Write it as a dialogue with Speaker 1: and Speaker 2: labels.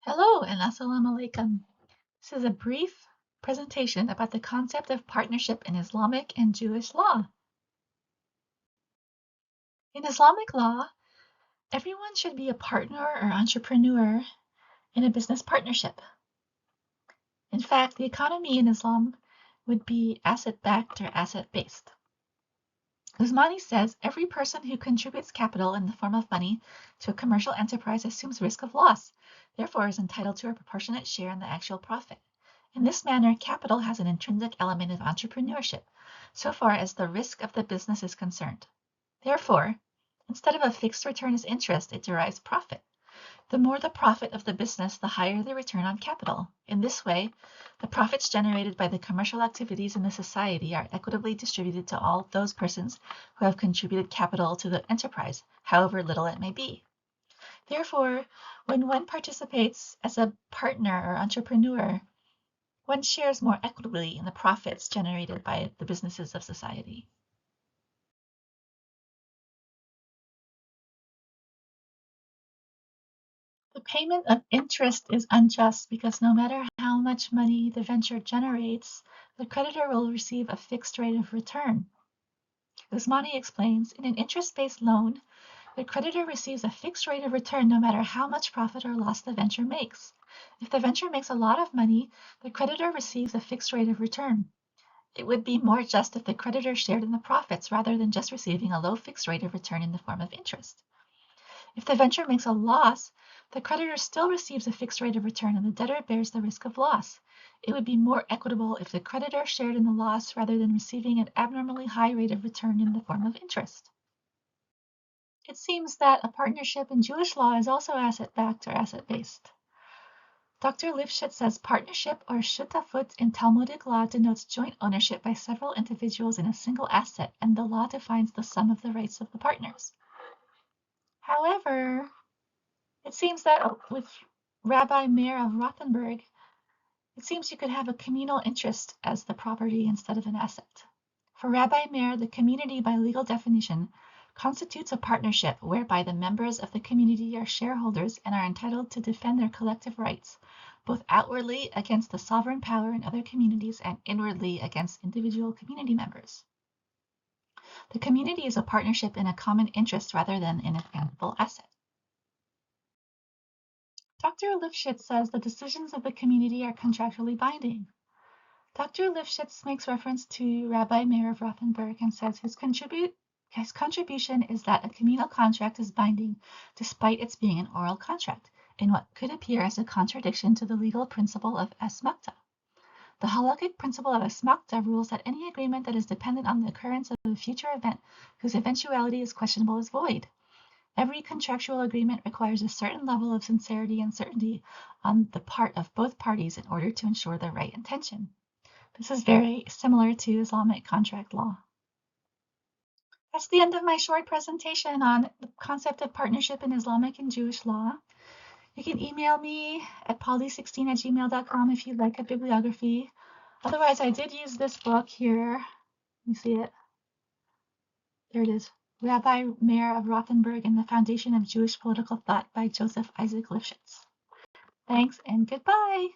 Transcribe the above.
Speaker 1: Hello and Assalamu alaikum. This is a brief presentation about the concept of partnership in Islamic and Jewish law. In Islamic law, everyone should be a partner or entrepreneur in a business partnership. In fact, the economy in Islam would be asset-backed or asset-based. Usmani says every person who contributes capital in the form of money to a commercial enterprise assumes risk of loss, therefore is entitled to a proportionate share in the actual profit. In this manner, capital has an intrinsic element of entrepreneurship, so far as the risk of the business is concerned. Therefore, instead of a fixed return as interest, it derives profit. The more the profit of the business, the higher the return on capital. In this way, the profits generated by the commercial activities in the society are equitably distributed to all those persons who have contributed capital to the enterprise, however little it may be. Therefore, when one participates as a partner or entrepreneur, one shares more equitably in the profits generated by the businesses of society. The payment of interest is unjust because no matter how much money the venture generates, the creditor will receive a fixed rate of return. Usmani explains, in an interest-based loan, the creditor receives a fixed rate of return no matter how much profit or loss the venture makes. If the venture makes a lot of money, the creditor receives a fixed rate of return. It would be more just if the creditor shared in the profits rather than just receiving a low fixed rate of return in the form of interest. If the venture makes a loss, the creditor still receives a fixed rate of return and the debtor bears the risk of loss. It would be more equitable if the creditor shared in the loss rather than receiving an abnormally high rate of return in the form of interest. It seems that a partnership in Jewish law is also asset-backed or asset-based. Dr. Lifshitz says partnership or shutafut in Talmudic law denotes joint ownership by several individuals in a single asset, and the law defines the sum of the rights of the partners. However, it seems that with Rabbi Meir of Rothenburg, it seems you could have a communal interest as the property instead of an asset. For Rabbi Meir, the community by legal definition constitutes a partnership whereby the members of the community are shareholders and are entitled to defend their collective rights, both outwardly against the sovereign power in other communities and inwardly against individual community members. The community is a partnership in a common interest rather than in a tangible asset. Dr. Lifshitz says the decisions of the community are contractually binding. Dr. Lifshitz makes reference to Rabbi Meir of Rothenburg and says his contribution is that a communal contract is binding despite its being an oral contract, in what could appear as a contradiction to the legal principle of asmakta. The halakhic principle of asmakta rules that any agreement that is dependent on the occurrence of a future event whose eventuality is questionable is void. Every contractual agreement requires a certain level of sincerity and certainty on the part of both parties in order to ensure the right intention. This is very similar to Islamic contract law. That's the end of my short presentation on the concept of partnership in Islamic and Jewish law. You can email me at polly16@gmail.com if you'd like a bibliography. Otherwise, I did use this book here. Let me see it. There it is. Rabbi Meir of Rothenburg and the Foundation of Jewish Political Thought by Joseph Isaac Lifshitz. Thanks and goodbye.